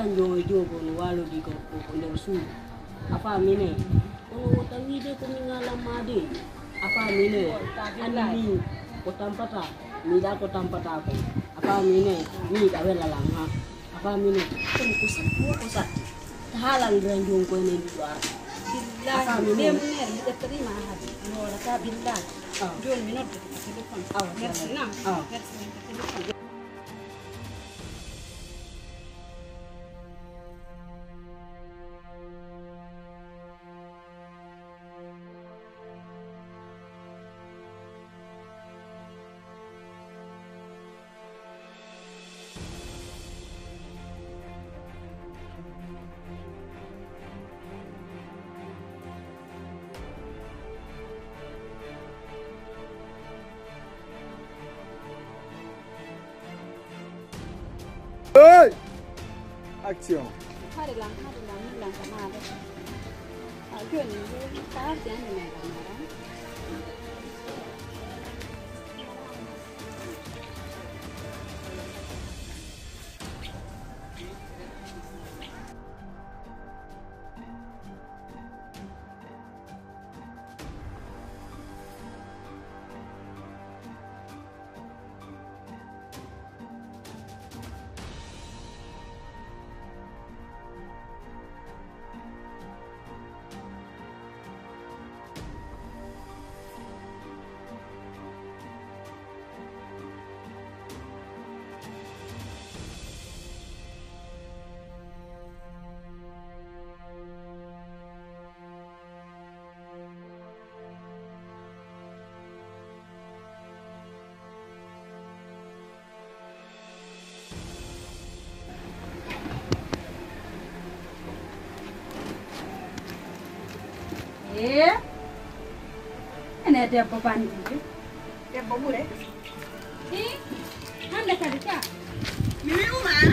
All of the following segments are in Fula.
granjo jogo no walo di ko nder suudu afa mine ono tawide ko min ngala made afa mine anni ko tampata mi da ko tampata ko afa mine mi da wela langa afa mine ko sat halan granjo ko ne di war billahi mine mi da terima hadi no la ta billahi joni mi nodde telefon merci na merci Hey! Action! Hari lang kamada. Ayun, yung taas yan na kamera. Ini ada apa bandi? Ada apa boleh? Anda kadi kah? Rumah?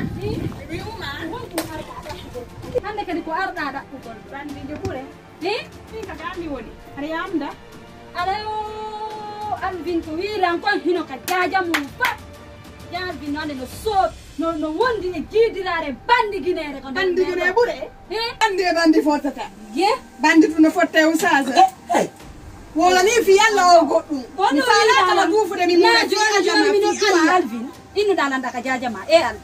Anda kadi ku arda ada pukul bandi je boleh? Ini kagak ambil wodi. Hari amda? Ada Alvin tu hilang kau hino kajaja mufat. Jangan binane no sop. No wondi e gidirare bandi ginere ko bandi gine bure bandi fotata bandi fu no fotte usasa wala ni fi yalla o goddum ni fala kala dufude mi na jona jama fi Alvin inu dalanda ka jaja ma Alvin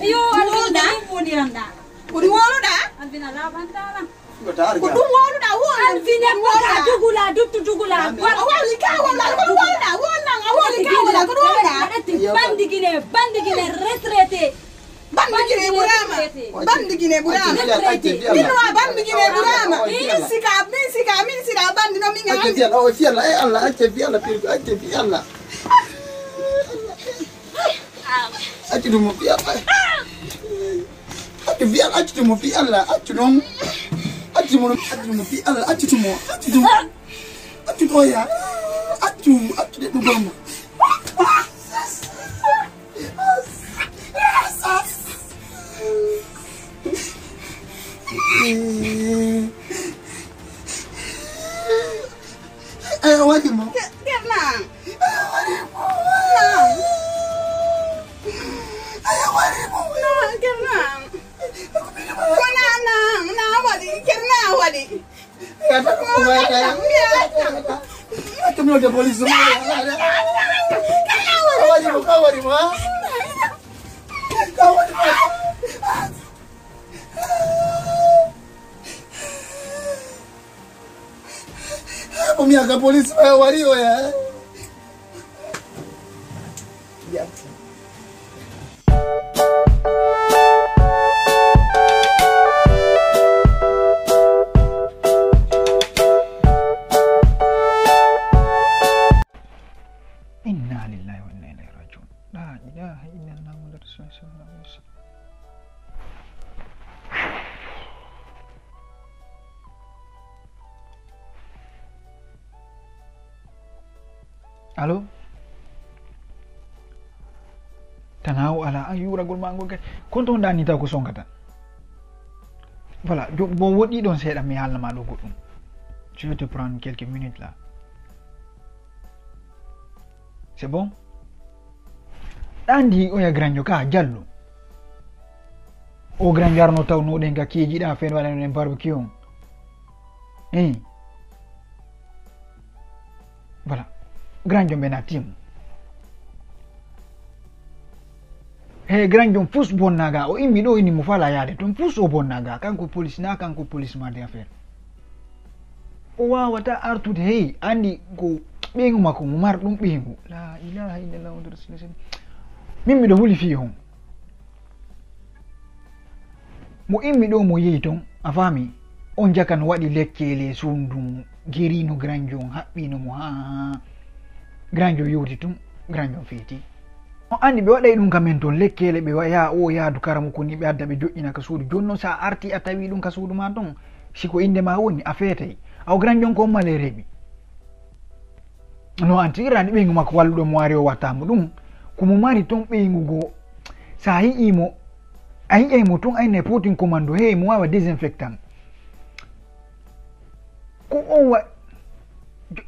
yo Alvin da woni anda buri woluda Alvin ala bantala ko dum woluda wol Alvin e wala dugula wali ka wala ko woluda wali ka wala ko woluda bandi gine retraité bandi gine burama minwa bandi gine burama min sika bandi no minga Ake fiala Allah ake fiala ake dumo fiala ake dumo fiala ake dumo ayo wadi mo kenang wadi kata ko ba Kamu udah polisi semua. Kawari mo. Umiaga polisi wariyo ya. Ya. Inna lillahi wa inna ilaihi raji'un. La ilaha illallah Muhammadur Rasulullah sallallahu alaihi wasallam. Halo? Tanaw ala ayura gol mango ke konto ndani ta ko sonkata. Voilà, bon wodi don seeda mi halna ma do goddum. Je vais te prendre quelques minutes là. C'est bon? Andi oya granyo ka jallo. o grand jarno taw no den ga keji da fen wala en barbecue on voilà grand jom bena tim grand jom fus bonnaga o immi do ini mo fala yaade ton fus o bonnaga kanko police na kanko police ma de affaire o wawata artude hey andi ko ɓeengu makko mo mar ɗum ɓeengu la ilaha illallah wa rasulullah min miɗo huli fi hon mo immi ɗo mo yehi ton a faami on jakan waɗi lekkele sundum gerino grand jon haɓɓinomo ha grand jon yewti tum grand jon feeti o andi ɓe waɗay ɗum kamen toon lekkele ɓe ya o yaadu karamo ko ni ɓe adda ɓe joƴƴina ka suudu joni noon sa arti a tawi ɗum ka suudu ma ton siko inde ma woni a feetay aw grand jon ko male reeɓi no an tigirani ɓeygu makko walluɗo mo wari o wattamo ɗum komo mari ton ɓeygu go sa yi'imo a yi'aymo tun ayne potin commando hey mo wawa désinfectant ko on wa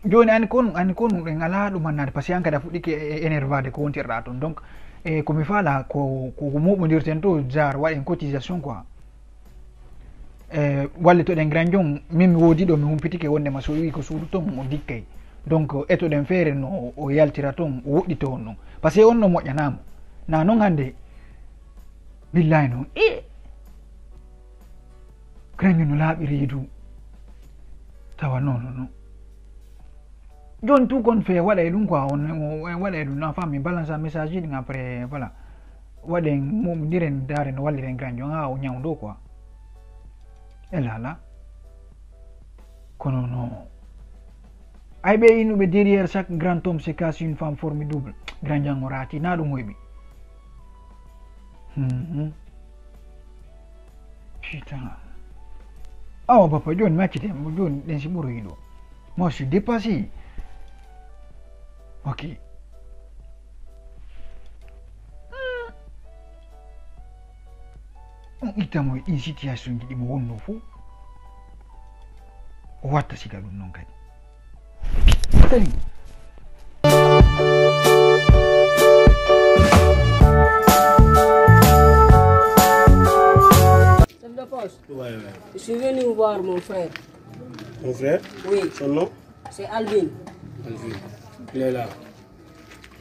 joni ani kon ɗen ala ɗum hannade par ce que an kadi a fuɗɗike énervade ko wontirɗa toon donc komi faala ko moɓodirten to jar waɗen cotisation quoi wallitoɗen grand jon min mi woodi ɗo mi humpitike wondema so wi ko suudu ton o dikkay donc etoɗen feere no o yaltira toon o woɗɗito on noon par ce que on no moƴƴanamo na noon hannde billahi noon grand jon no laaɓi reedu tawa non joni tout kon fe waɗay ɗum quoi on waɗay ɗum na fami balance message ji ɗin après voilà waɗen moɗiren daren walliren grand jon ha o ñawdo quoi elala kono no ay ɓe innuɓe derrière chaque grand homme se cache une femme formidable grand jon o raati na ɗum hoyɓi putain awa papa joni mi accitemo joni ɗen si ɓuroyi ɗo moi je suis dépassé ok on ittamo ɗin situation ji ɗimo wonno fo o watta siga ɗum noon kadi Chef de poste. Ouais. Je suis venu voir mon frère. Mon frère? Oui. Son nom? C'est Alvin. Alvin. Il est là.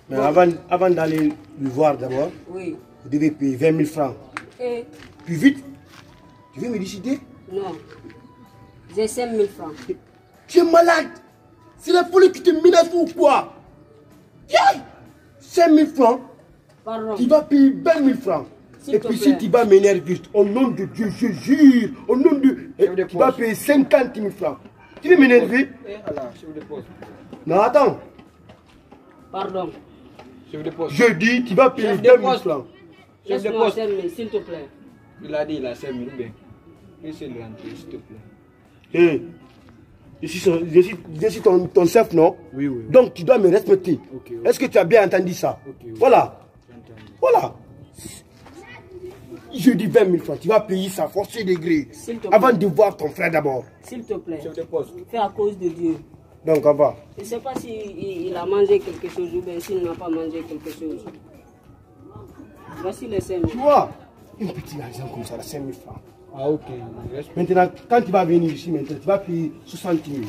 Mais avant d'aller le voir d'abord, oui, vous devez payer 20 000 francs. Et? Plus vite. Tu veux me décider? Non. J'ai 5 000 francs. Tu es malade. C'est la police qui te menace ou quoi? 5 000 francs. Pardon. Tu vas payer 20 000 francs. Et puis si tu vas m'énerver, au nom de Dieu, je jure, au nom de... tu vas payer 50 000 francs. Tu veux m'énerver? Non, attends. Pardon. Je dis, tu vas payer 2 000 francs. Laisse-moi 5 000, s'il te plaît. Il a dit, il a 5 000, bien. Laissez le rentrer, s'il te plaît. Hey, je suis ton chef, non? Oui, oui. Donc tu dois me respecter. Okay, okay. Est-ce que tu as bien entendu ça? Okay, voilà. Voilà. Je dis 20 000 francs, tu vas payer ça, forcé degré. Avant de voir ton frère d'abord. S'il te plaît. Chef de poste. Fais à cause de Dieu. Donc, on va. Je ne sais pas s'il a mangé quelque chose ou bien s'il n'a pas mangé quelque chose. Voici les 5 000. Tu vois, un petit argent comme ça, 5 000 francs. Ah, ok. Maintenant, quand tu vas venir ici, maintenant, tu vas payer 60 000.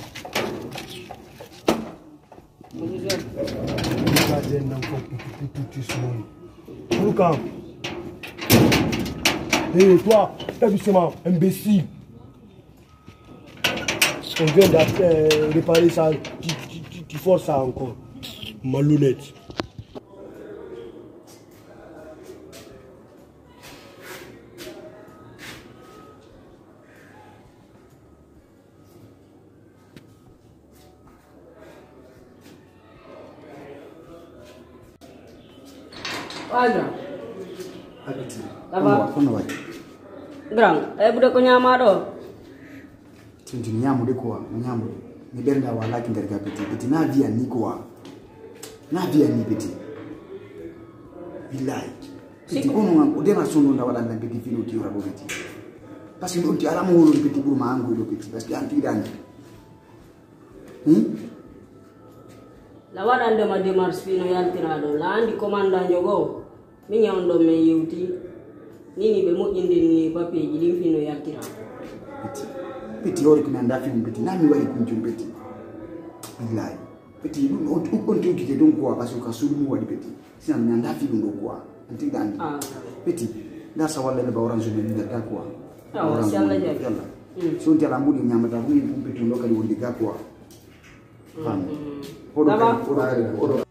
Regardez un enfant tout seul. Lucas. Hé, toi, fais doucement, imbécile. On vient de réparer ça, tu forces ça encore. Malhonnête. Aja. Ça va? Grand, budak ko nyama do. Tintin nyamude ko nyamude. Ni benda wala ki ndarga peti na via ni ko. Na via ni peti. Billahi. Peti ko no o dema sono nda wala peti filo ti ora bo peti. Parce que on ti ala mo wolo peti buru ma angu do peti parce que anti dan. La waɗande ma démarche fino yaltiraɗo la andi commandant jogo min yawdo men yewti nini be mo indi ni papier ji lim fino yakira peti ori kuna ndafi mpeti nami wali kunjumpeti billahi peti on tuki ke don kwa baso kasulu wali peti sina ndafi ndo kwa anti dandi peti da sawale le bawran zumi ni da kwa si Allah jaga so ntia lambudi nyamata kuni peti ndo kali wondi kwa Odo